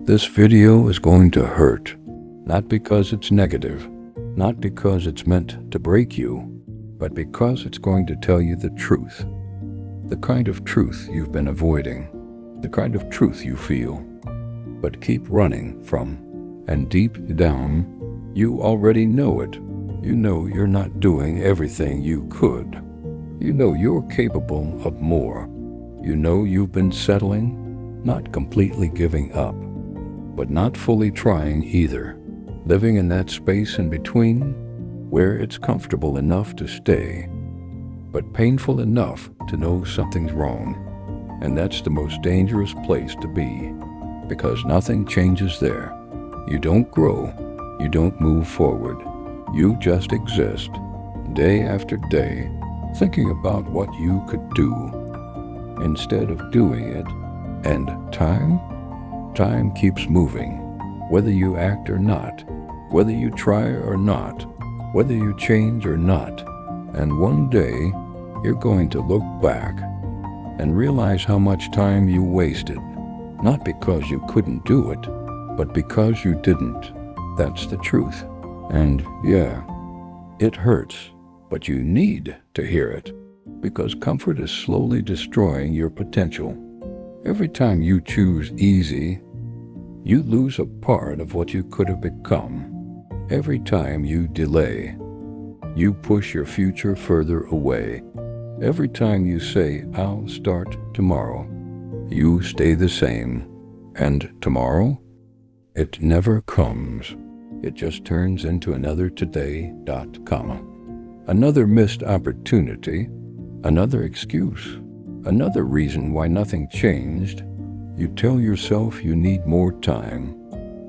This video is going to hurt, not because it's negative, not because it's meant to break you, but because it's going to tell you the truth. The kind of truth you've been avoiding, the kind of truth you feel, but keep running from. And deep down, you already know it. You know you're not doing everything you could. You know you're capable of more. You know you've been settling, not completely giving up, but not fully trying either. Living in that space in between, where it's comfortable enough to stay, but painful enough to know something's wrong. And that's the most dangerous place to be, because nothing changes there. You don't grow, you don't move forward. You just exist, day after day, thinking about what you could do, instead of doing it. And time keeps moving, whether you act or not, whether you try or not, whether you change or not. And one day, you're going to look back and realize how much time you wasted, not because you couldn't do it, but because you didn't. That's the truth. And yeah, it hurts, but you need to hear it, because comfort is slowly destroying your potential. Every time you choose easy, you lose a part of what you could have become. Every time you delay, you push your future further away. Every time you say, "I'll start tomorrow," you stay the same. And tomorrow, it never comes. It just turns into another today, comma. Another missed opportunity, another excuse, another reason why nothing changed. You tell yourself you need more time,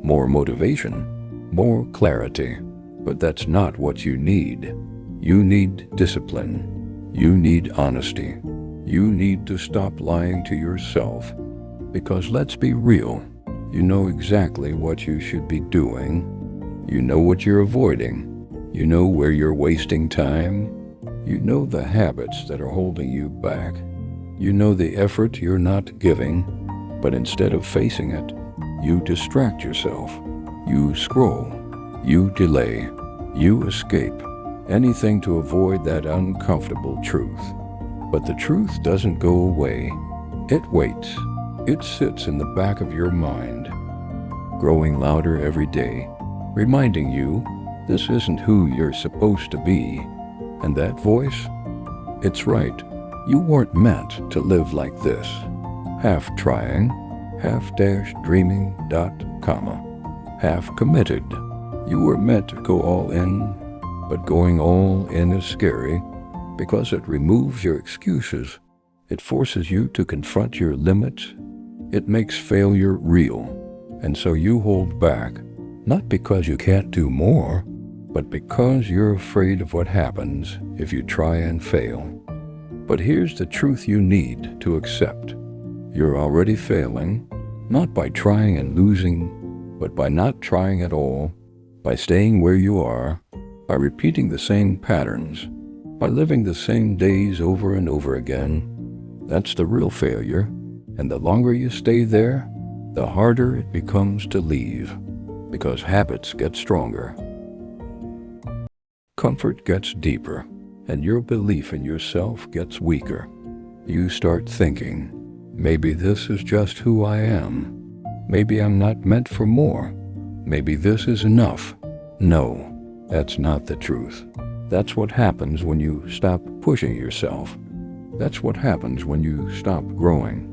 more motivation, more clarity, but that's not what you need. You need discipline. You need honesty. You need to stop lying to yourself, because let's be real, you know exactly what you should be doing. You know what you're avoiding. You know where you're wasting time. You know the habits that are holding you back. You know the effort you're not giving, but instead of facing it, you distract yourself. You scroll. You delay. You escape. Anything to avoid that uncomfortable truth. But the truth doesn't go away. It waits. It sits in the back of your mind, growing louder every day, reminding you this isn't who you're supposed to be. And that voice, it's right. You weren't meant to live like this. Half trying, half dreaming, comma, half committed. You were meant to go all in, but going all in is scary because it removes your excuses. It forces you to confront your limits. It makes failure real. And so you hold back, not because you can't do more, but because you're afraid of what happens if you try and fail. But here's the truth you need to accept. You're already failing, not by trying and losing, but by not trying at all, by staying where you are, by repeating the same patterns, by living the same days over and over again. That's the real failure, and the longer you stay there, the harder it becomes to leave, because habits get stronger. Comfort gets deeper, and your belief in yourself gets weaker. You start thinking, maybe this is just who I am. Maybe I'm not meant for more. Maybe this is enough. No, that's not the truth. That's what happens when you stop pushing yourself. That's what happens when you stop growing.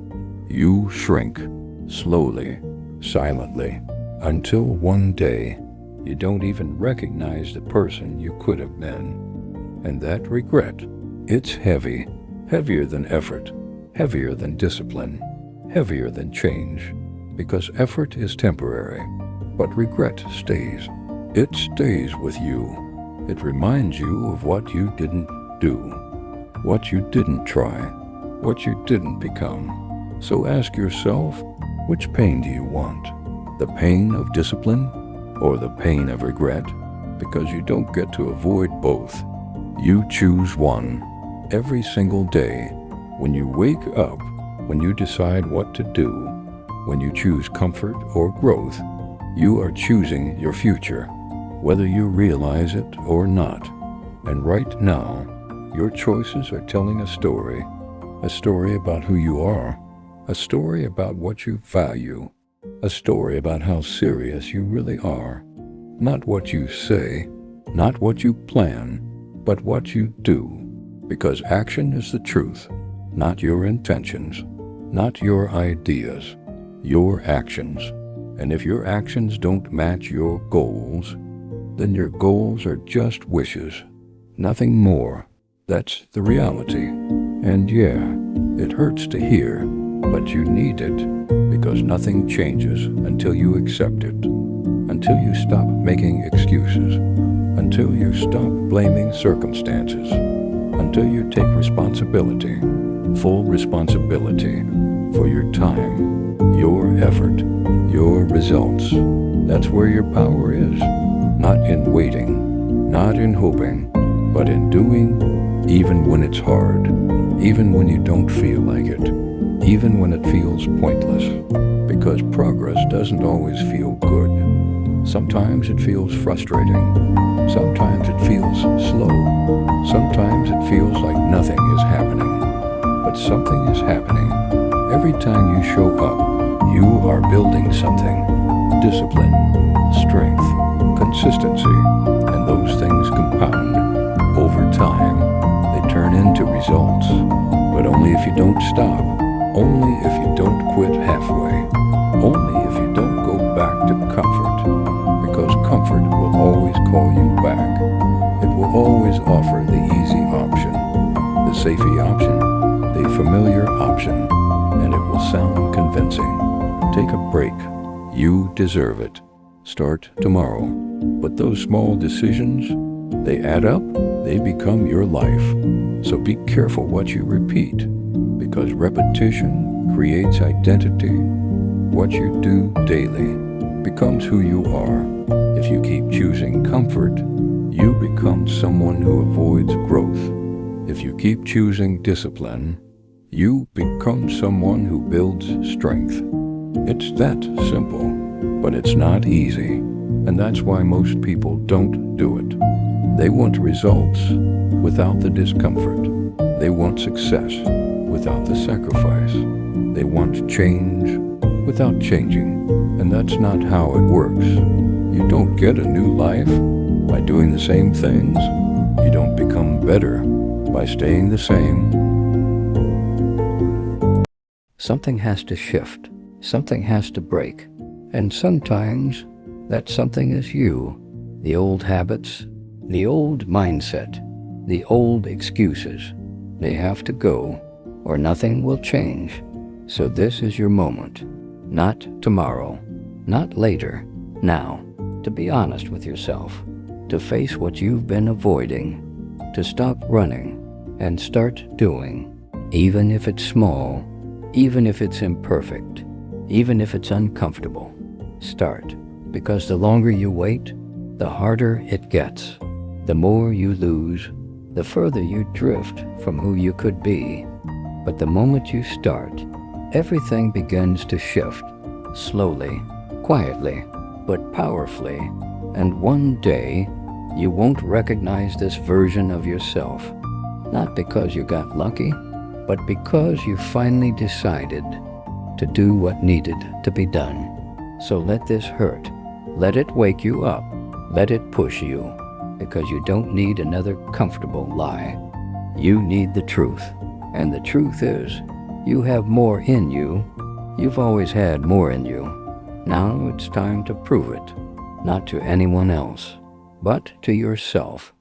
You shrink, slowly, silently, until one day you don't even recognize the person you could have been. And that regret, it's heavy, heavier than effort, heavier than discipline, heavier than change, because effort is temporary, but regret stays. It stays with you. It reminds you of what you didn't do, what you didn't try, what you didn't become. So ask yourself, which pain do you want? The pain of discipline or the pain of regret? Because you don't get to avoid both. You choose one. Every single day, when you wake up, when you decide what to do, When you choose comfort or growth, you are choosing your future, whether you realize it or not. And right now, your choices are telling a story about who you are, a story about what you value, a story about how serious you really are. Not what you say, not what you plan, but what you do. Because action is the truth, not your intentions, not your ideas, your actions. And if your actions don't match your goals, then your goals are just wishes, nothing more. That's the reality. And yeah, it hurts to hear, but you need it, because nothing changes until you accept it, until you stop making excuses, until you stop blaming circumstances, until you take responsibility, full responsibility for your time, your effort, your results. That's where your power is. Not in waiting, not in hoping, but in doing, even when it's hard, even when you don't feel like it, even when it feels pointless. Because progress doesn't always feel good. Sometimes it feels frustrating. Sometimes it feels slow. Sometimes it feels like nothing is happening. But something is happening. Every time you show up, you are building something. Discipline, strength, consistency, and those things compound. Over time, they turn into results. But only if you don't stop. Only if you don't quit halfway. Only if you don't go back to comfort. Because comfort will always call you back. It will always offer the easy option, the safety option, the familiar option, and it will sound convincing. Take a break. You deserve it. Start tomorrow. But those small decisions, they add up, they become your life. So be careful what you repeat, because repetition creates identity. What you do daily becomes who you are. If you keep choosing comfort, you become someone who avoids growth. If you keep choosing discipline, you become someone who builds strength. It's that simple, but it's not easy. And that's why most people don't do it. They want results without the discomfort. They want success without the sacrifice. They want change without changing. And that's not how it works. You don't get a new life by doing the same things. You don't become better by staying the same. Something has to shift. Something has to break. And sometimes that something is you. The old habits, the old mindset, the old excuses. They have to go, or nothing will change. So this is your moment. Not tomorrow, not later, now. To be honest with yourself, to face what you've been avoiding, to stop running and start doing, even if it's small, even if it's imperfect, even if it's uncomfortable. Start, because the longer you wait, the harder it gets. The more you lose, the further you drift from who you could be. But the moment you start, everything begins to shift, slowly, quietly, but powerfully. And one day, you won't recognize this version of yourself, not because you got lucky, but because you finally decided to do what needed to be done. So let this hurt. Let it wake you up. Let it push you, because you don't need another comfortable lie. You need the truth. And the truth is, you have more in you. You've always had more in you. Now it's time to prove it, not to anyone else, but to yourself.